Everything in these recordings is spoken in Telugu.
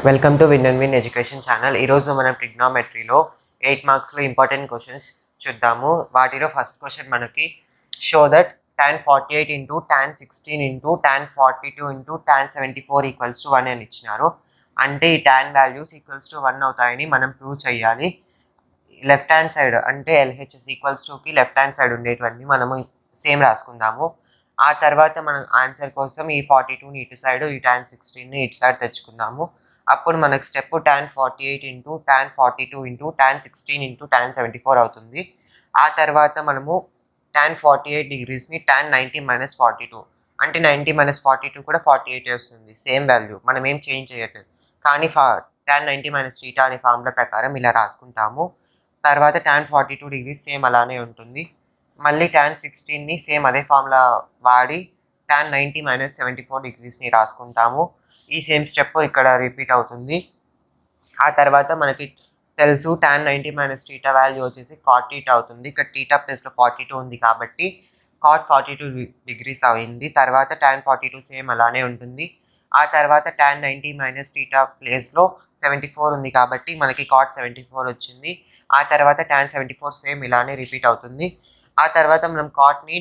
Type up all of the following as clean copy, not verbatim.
Welcome to win and win education channel. ఈరోజు మనం ట్రిగ్నోమెట్రీలో 8 మార్క్స్లో ఇంపార్టెంట్ క్వశ్చన్స్ చూద్దాము. వాటిలో ఫస్ట్ క్వశ్చన్ మనకి show that tan 48 into tan 16 into tan 42 into tan 74 equals to 1 అని ఇచ్చినారు. అంటే ఈ tan వాల్యూస్ ఈక్వల్స్ టు 1 అవుతాయని మనం ప్రూవ్ చేయాలి. లెఫ్ట్ హ్యాండ్ సైడ్ అంటే LHS ఈక్వల్స్ టుకి లెఫ్ట్ హ్యాండ్ సైడ్ ఉండేటివన్నీ మనము సేమ్ రాసుకుందాము. ఆ తర్వాత మనం ఆన్సర్ కోసం ఈ 42ని ఇటు సైడ్, ఈ tan 16ని ఇటు సైడ్ తెచ్చుకుందాము. అప్పుడు మనకు step tan 48 into tan 42 into tan 16 into tan 74 అవుతుంది. ఆ తర్వాత మనము tan 48 డిగ్రీస్ని tan 90 మైనస్ 42 అంటే 90 మైనస్ 42 కూడా 48 వస్తుంది. సేమ్ వాల్యూ, మనం ఏం చేంజ్ చేయట్లేదు. కానీ tan 90 మైనస్ θ అనే ఫార్ములా ప్రకారం ఇలా రాసుకుంటాము. తర్వాత tan 42 డిగ్రీస్ సేమ్ అలానే ఉంటుంది. మళ్ళీ tan 16ని సేమ్ అదే ఫార్ములా వాడి tan 90 మైనస్ 74 డిగ్రీస్ని రాసుకుంటాము. ఈ సేమ్ స్టెప్ ఇక్కడ రిపీట్ అవుతుంది. ఆ తర్వాత మనకి తెలుసు tan 90 మైనస్ θ వాల్యూ వచ్చేసి cot θ అవుతుంది. ఇక్కడ θ ప్లేస్లో 42 ఉంది కాబట్టి cot 42 డిగ్రీస్ అయింది. తర్వాత tan 42 సేమ్ అలానే ఉంటుంది. ఆ తర్వాత tan 90 మైనస్ θ ప్లేస్లో 74 ఉంది కాబట్టి మనకి cot 74 వచ్చింది. ఆ తర్వాత tan 74 సేమ్ ఇలానే రిపీట్ అవుతుంది. ఆ తర్వాత మనం కాట్ని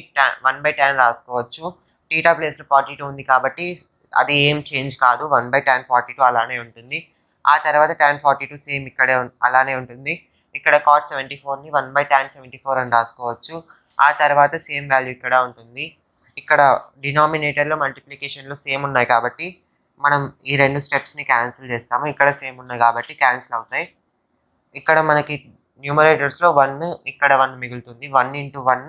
1/tan రాసుకోవచ్చు. θ ప్లేస్లో 42 ఉంది కాబట్టి అది ఏం చేంజ్ కాదు, 1/tan 42 అలానే ఉంటుంది. ఆ తర్వాత tan 42 సేమ్ ఇక్కడే అలానే ఉంటుంది. ఇక్కడ cot 74ని 1/tan 74 అని రాసుకోవచ్చు. ఆ తర్వాత సేమ్ వాల్యూ ఇక్కడ ఉంటుంది. ఇక్కడ డినామినేటర్లో మల్టిప్లికేషన్లో సేమ్ ఉన్నాయి కాబట్టి మనం ఈ రెండు స్టెప్స్ని క్యాన్సిల్ చేస్తాము. ఇక్కడ సేమ్ ఉన్నాయి కాబట్టి క్యాన్సిల్ అవుతాయి. ఇక్కడ మనకి న్యూమరేటర్స్లో 1, ఇక్కడ 1 మిగులుతుంది. 1 ఇంటూ 1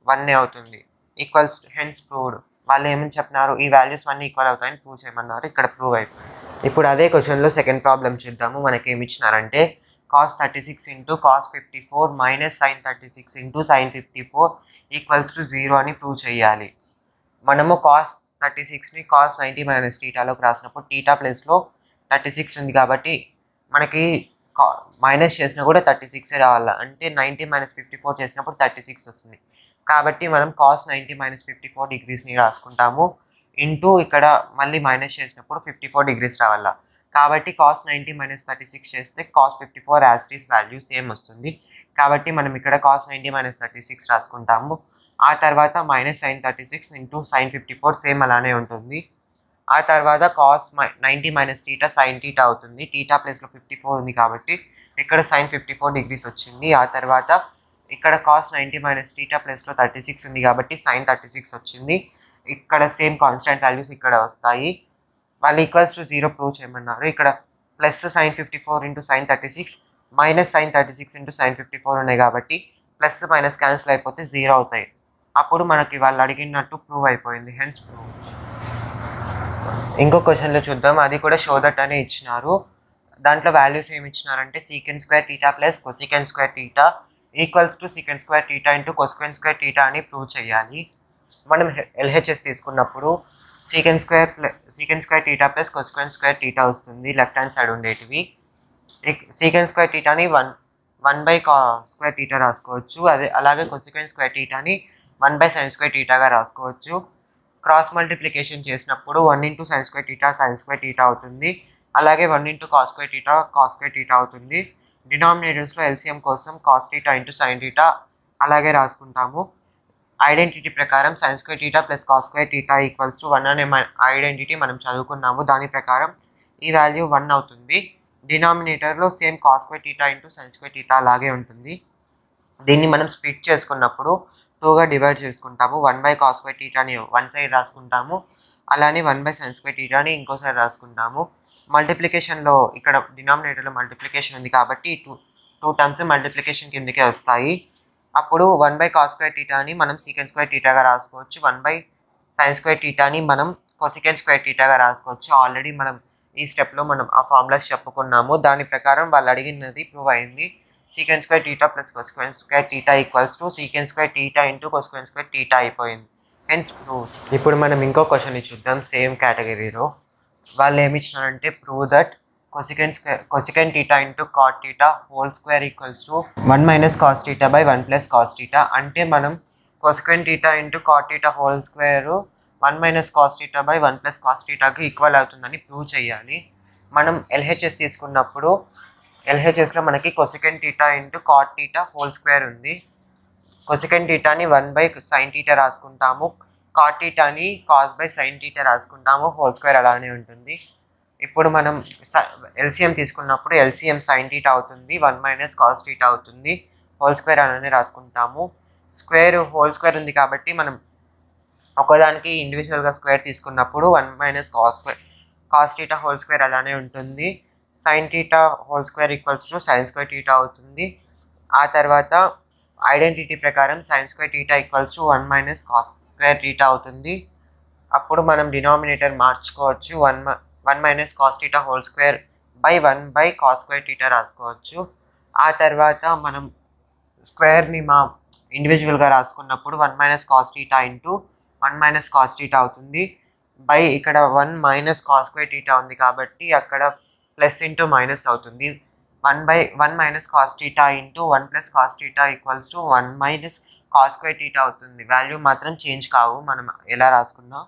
1 అవుతుంది. Equals hence proved. వాళ్ళు ఏమని చెప్పినారు, ఈ వాల్యూస్ 1 ఈక్వల్ అవుతాయని ప్రూవ్ చేయమన్నారు. ఇక్కడ ప్రూవ్ అయిపోయింది. ఇప్పుడు అదే క్వశ్చన్లో సెకండ్ ప్రాబ్లం చూద్దాము. మనకి ఏమి ఇచ్చినారంటే cos 36 into cos 54 minus sin 36 into sin 54 equals to 0 అని ప్రూవ్ చేయాలి. మనము cos 36ని cos 90 మైనస్ θలోకి రాసినప్పుడు θ ప్లేస్లో 36 ఉంది కాబట్టి మనకి మైనస్ చేసినా కూడా 36 రావాలా. అంటే 90 మైనస్ 54 చేసినప్పుడు 36 వస్తుంది. కాబట్టి మనం cos 90 మైనస్ 54 డిగ్రీస్ని రాసుకుంటాము. ఇంటూ ఇక్కడ మళ్ళీ మైనస్ చేసినప్పుడు 54 డిగ్రీస్ రావాలా. కాబట్టి cos 90 మైనస్ 36 చేస్తే cos 54 as it is value same వస్తుంది. కాబట్టి మనం ఇక్కడ cos 90 మైనస్ 36 రాసుకుంటాము. ఆ తర్వాత minus sin 36 into sin 54 same అలానే ఉంటుంది. ఆ తర్వాత cos 90 మైనస్ θ sin θ అవుతుంది. θ ప్లేస్లో 54 ఉంది కాబట్టి ఇక్కడ sin 54 డిగ్రీస్ వచ్చింది. ఆ తర్వాత ఇక్కడ cos 90 మైనస్ θ ప్లేస్లో 36 ఉంది కాబట్టి sin 36 వచ్చింది. ఇక్కడ సేమ్ కాన్స్టెంట్ వాల్యూస్ ఇక్కడ వస్తాయి. వాళ్ళు ఈక్వల్స్ టు 0 ప్రూవ్ చేయమన్నారు. ఇక్కడ plus sin 54 into sin 36 minus sin 36 into sin 54 ఉన్నాయి కాబట్టి ప్లస్ మైనస్ క్యాన్సిల్ అయిపోతే 0 అవుతాయి. అప్పుడు మనకి వాళ్ళు అడిగినట్టు ప్రూవ్ అయిపోయింది. Hence prove. ఇంకో క్వశ్చన్లో చూద్దాం. అది కూడా షో దట్ అనే ఇచ్చినారు. దాంట్లో వాల్యూస్ ఏమి ఇచ్చినారంటే secant square θ plus cosecant square θ equals to secant square θ into cosecant square θ అని ప్రూవ్ చేయాలి. మనం LHS తీసుకున్నప్పుడు secant square θ plus cosecant square θ వస్తుంది. లెఫ్ట్ హ్యాండ్ సైడ్ ఉండేటివి. సీకెండ్ స్క్వేర్ θని 1/స్క్వేర్ θ రాసుకోవచ్చు. అలాగే కొసికెండ్ స్క్వేర్ θని 1/sin స్క్వేర్ θగా రాసుకోవచ్చు. క్రాస్ మల్టిప్లికేషన్ చేసినప్పుడు 1 into sin square θ sin square θ అవుతుంది. అలాగే 1 into cos square θ cos square θ అవుతుంది. డినామినేటర్స్లో LCM కోసం cos θ ఇంటూ sin θ అలాగే రాసుకుంటాము. ఐడెంటిటీ ప్రకారం sin square θ plus cos square θ equals to 1 అనే ఐడెంటిటీ మనం చదువుకున్నాము. దాని ప్రకారం ఈ వాల్యూ 1 అవుతుంది. డినామినేటర్లో same cos square θ into sin square θ అలాగే ఉంటుంది. దీన్ని మనం స్ప్లిట్ చేసుకున్నప్పుడు 2గా డివైడ్ చేసుకుంటాము. 1/cos స్క్వేర్ θని వన్ సైడ్ రాసుకుంటాము. అలానే 1/sin స్క్వేర్ θని ఇంకో సైడ్ రాసుకుంటాము. మల్టిప్లికేషన్లో ఇక్కడ డినామినేటర్లో మల్టిప్లికేషన్ ఉంది కాబట్టి టూ టర్మ్స్ మల్టిప్లికేషన్ కిందకే వస్తాయి. అప్పుడు 1/cos స్క్వేర్ θని మనం సీకెండ్ స్క్వేర్ θగా రాసుకోవచ్చు. 1/sin స్క్వేర్ θని మనం కొసికెండ్ స్క్వేర్ θగా రాసుకోవచ్చు. ఆల్రెడీ మనం ఈ స్టెప్లో మనం ఆ ఫార్ములాస్ చెప్పుకున్నాము. దాని ప్రకారం వాళ్ళు అడిగినది ప్రూవ్ అయింది. Secant square θ plus cosecant square θ equals to secant square θ into cosecant square θ అయిపోయింది. Hence prove. ఇప్పుడు మనం ఇంకో క్వశ్చన్ చూద్దాం సేమ్ కేటగిరీలో. వాళ్ళు ఏమి ఇచ్చినారంటే prove that cosecant θ into cot θ whole square equals to 1 minus cos θ by 1 plus cos θ. అంటే మనం cosecant θ into cot θ whole square 1 minus cos θ by 1 plus cos θకి ఈక్వల్ అవుతుందని ప్రూవ్ చేయాలి. మనం ఎల్హెచ్ఎస్ తీసుకున్నప్పుడు ఎల్హెచ్ఎస్లో మనకి cosecant theta into cot theta whole square ఉంది. కొసెకెంట్ టీటాని 1/sin టీటా రాసుకుంటాము, కాట్ టీటాని cos/sin టీటా రాసుకుంటాము, హోల్ స్క్వేర్ అలానే ఉంటుంది. ఇప్పుడు మనం ఎల్సిఎం తీసుకున్నప్పుడు ఎల్సిఎం sin టీటా అవుతుంది, 1 - cos టీటా అవుతుంది, హోల్ స్క్వేర్ అలానే రాసుకుంటాము. హోల్ స్క్వేర్ ఉంది కాబట్టి మనం ఒకదానికి ఇండివిజువల్గా స్క్వేర్ తీసుకున్నప్పుడు 1 - cos టీటా హోల్ స్క్వేర్ అలానే ఉంటుంది. sin theta whole square = sin² theta అవుతుంది. ఆ తర్వాత ఐడెంటిటీ ప్రకారం sin² టీటా = 1 - cos² టీటా అవుతుంది. అప్పుడు మనం డినామినేటర్ మార్చుకోవచ్చు, 1 - cos theta whole square by 1/cos² theta రాసుకోవచ్చు. ఆ తర్వాత మనం స్క్వేర్ని ఇండివిజువల్గా రాసుకున్నప్పుడు 1 - cos theta into 1 - cos theta అవుతుంది. బై ఇక్కడ 1 - cos² టీటా ఉంది కాబట్టి అక్కడ ప్లస్ ఇంటూ మైనస్ అవుతుంది. 1 - cos theta into 1 + cos theta = 1 - cos² theta అవుతుంది. వాల్యూ మాత్రం చేంజ్ కావు, మనం ఎలా రాసుకున్నాం.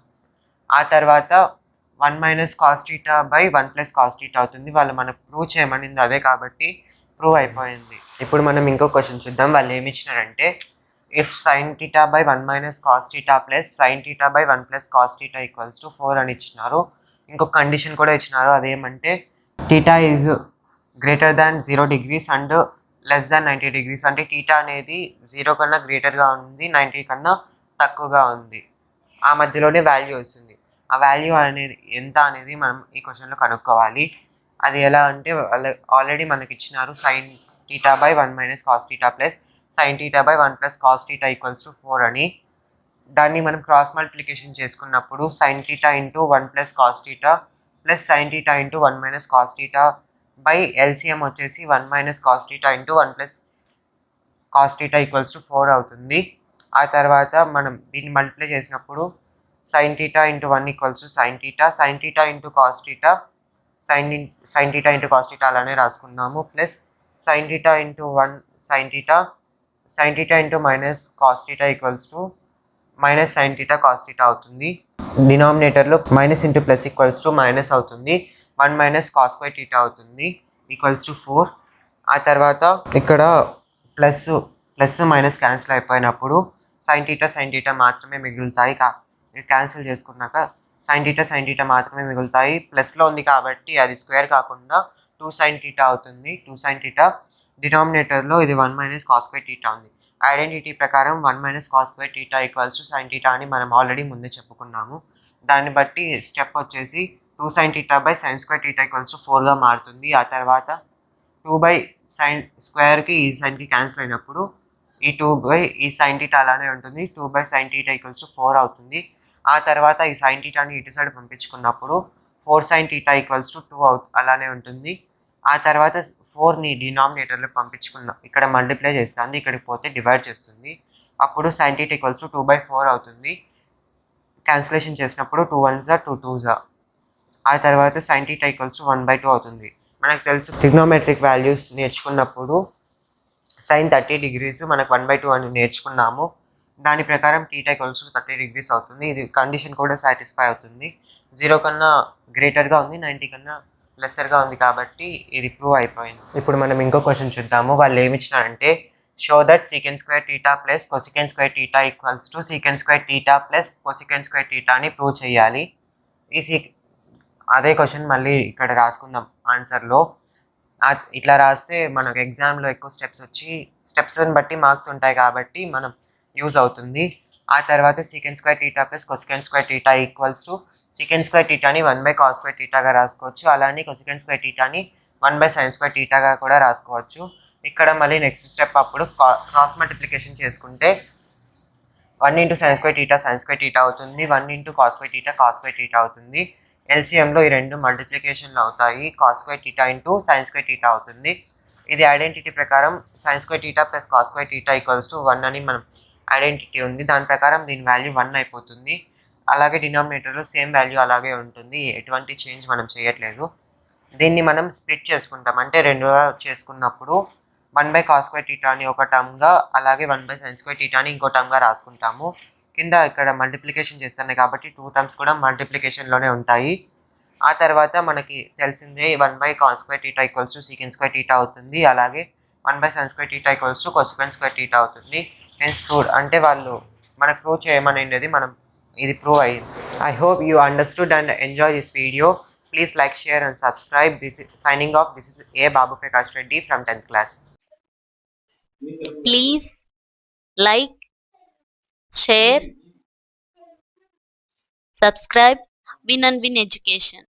ఆ తర్వాత 1 - cos theta by 1 + cos theta అవుతుంది. వాళ్ళు మనకు ప్రూవ్ చేయమనింది అదే కాబట్టి ప్రూవ్ అయిపోయింది. ఇప్పుడు మనం ఇంకో క్వశ్చన్ చూద్దాం. వాళ్ళు ఏమి ఇచ్చినారంటే if sin theta by 1 - cos theta plus sin theta by 1 + cos theta = 4 అని ఇచ్చినారు. ఇంకొక కండిషన్ కూడా ఇచ్చినారు, అదేమంటే theta is greater than 0 degrees and less than 90 degrees. అంటే టీటా అనేది 0 కన్నా గ్రేటర్గా ఉంది, 90 కన్నా తక్కువగా ఉంది, ఆ మధ్యలోనే వాల్యూ వస్తుంది. ఆ వాల్యూ అనేది ఎంత అనేది మనం ఈ క్వశ్చన్లో కనుక్కోవాలి. అది ఎలా అంటే ఆల్రెడీ మనకి ఇచ్చినారు sin theta by 1 - cos theta plus sin theta by 1 + cos theta = 4 అని. దాన్ని మనం క్రాస్ మల్టిప్లికేషన్ చేసుకున్నప్పుడు sin theta into 1 + cos theta plus sin theta into 1 - cos theta by LCM వచ్చేసి 1 - cos theta into 1 + cos theta = 4 అవుతుంది. ఆ తర్వాత మనం దీన్ని మల్టిప్లై చేసినప్పుడు sin theta into 1 = sin theta, sin theta into cos theta, sin theta into cos theta అలానే రాసుకున్నాము, plus sin theta into 1 sin theta, sin theta into -cos theta = -sin theta cos theta అవుతుంది. డినామినేటర్లో మైనస్ ఇంటూ ప్లస్ మైనస్ అవుతుంది, 1 - cos² టీటా అవుతుంది =4. ఆ తర్వాత ఇక్కడ ప్లస్ మైనస్ క్యాన్సిల్ అయిపోయినప్పుడు sin టీటా మాత్రమే మిగులుతాయి. క్యాన్సిల్ చేసుకున్నాక sin టీటా మాత్రమే మిగులుతాయి. ప్లస్లో ఉంది కాబట్టి అది స్క్వేర్ కాకుండా 2 sin టీటా అవుతుంది. 2 sin టీటా డినామినేటర్లో ఇది 1 - cos² టీటా ఉంది. ఐడెంటిటీ ప్రకారం 1 - cos² టీటా = sin టీటా అని మనం ఆల్రెడీ ముందే చెప్పుకున్నాము. దాన్ని బట్టి స్టెప్ వచ్చేసి 2 sin theta by sin² theta = 4గా మారుతుంది. ఆ తర్వాత 2/sin² ఈ సైన్కి క్యాన్సిల్ అయినప్పుడు ఈ 2 ఈ sin టీటా అలానే ఉంటుంది, 2/sin టీటా = 4 అవుతుంది. ఆ తర్వాత ఈ sin టీటాని ఇటు సైడ్ పంపించుకున్నప్పుడు 4 sin టీటా = 2 అలానే ఉంటుంది. ఆ తర్వాత 4ని డినామినేటర్లో పంపించుకున్నాం, ఇక్కడ మల్టిప్లై చేస్తుంది, ఇక్కడికి పోతే డివైడ్ చేస్తుంది, అప్పుడు sin టీటా = 2/4 అవుతుంది. క్యాన్సిలేషన్ చేసినప్పుడు 2 1s 2 2s. ఆ తర్వాత sin టీటా = 1/2 అవుతుంది. మనకు తెలుసు ట్రిగ్నోమెట్రిక్ వాల్యూస్ నేర్చుకున్నప్పుడు sin 30 degrees మనకు 1/2 అని నేర్చుకున్నాము. దాని ప్రకారం టీటా = 30 degrees అవుతుంది. ఇది కండిషన్ కూడా సాటిస్ఫై అవుతుంది, 0 కన్నా గ్రేటర్గా ఉంది, 90 కన్నా లెస్సర్గా ఉంది కాబట్టి ఇది ప్రూవ్ అయిపోయింది. ఇప్పుడు మనం ఇంకో క్వశ్చన్ చూద్దాము. వాళ్ళు ఏమి ఇచ్చినారంటే show that secant² theta plus cosecant² theta = secant² theta plus cosecant² theta అని ప్రూవ్ చేయాలి. అదే క్వశ్చన్ మళ్ళీ ఇక్కడ రాసుకుందాం ఆన్సర్లో. ఇట్లా రాస్తే మనకు ఎగ్జామ్లో ఎక్కువ స్టెప్స్ని బట్టి మార్క్స్ ఉంటాయి కాబట్టి మనం యూజ్ అవుతుంది. ఆ తర్వాత secant² theta plus cosecant² theta = secant² టీటాని 1/cos² టీటాగా రాసుకోవచ్చు, అలానే cosecant² టీటాని 1/sin² టీటాగా కూడా రాసుకోవచ్చు. ఇక్కడ మళ్ళీ నెక్స్ట్ స్టెప్ అప్పుడు క్రాస్ మల్టిప్లికేషన్ చేసుకుంటే 1 × sin² టీటా sin² టీటా అవుతుంది, 1 × cos² టీటా cos² టీటా అవుతుంది. ఎల్సిఎంలో ఈ రెండు మల్టిప్లికేషన్లు అవుతాయి, cos² theta into sin² theta అవుతుంది. ఇది ఐడెంటిటీ ప్రకారం sin² theta plus cos² theta = 1 అని మనం ఐడెంటిటీ ఉంది, దాని ప్రకారం దీని వాల్యూ 1 అయిపోతుంది. అలాగే డినామినేటర్లో సేమ్ వాల్యూ అలాగే ఉంటుంది, ఎటువంటి చేంజ్ మనం చేయట్లేదు. దీన్ని మనం స్ప్లిట్ చేసుకుంటాం, అంటే రెండుగా చేసుకున్నప్పుడు 1/cos² టీటాని ఒక టర్మ్గా, అలాగే 1/sin² టీటాని ఇంకో టర్మ్గా రాసుకుంటాము. కింద ఇక్కడ మల్టిప్లికేషన్ చేస్తున్నాయి కాబట్టి 2 టర్మ్స్ కూడా మల్టిప్లికేషన్లోనే ఉంటాయి. ఆ తర్వాత మనకి తెలిసిందే 1/cos² θ ఈక్వల్స్ టు sec² θ అవుతుంది. అలాగే 1/sin² θ ఈక్వల్స్ టు cosecant² θ అవుతుంది. హెన్స్ ప్రూవ్డ్ అంటే వాళ్ళు మనకు ప్రూవ్ చేయమనేది మనం ఇది ప్రూవ్ అయ్యింది. I hope you understood and enjoy this video. Please like, share and subscribe. This is signing off. This is A. Babu Prakash Reddy from 10th class. Please like, share, subscribe, Win and Win Education.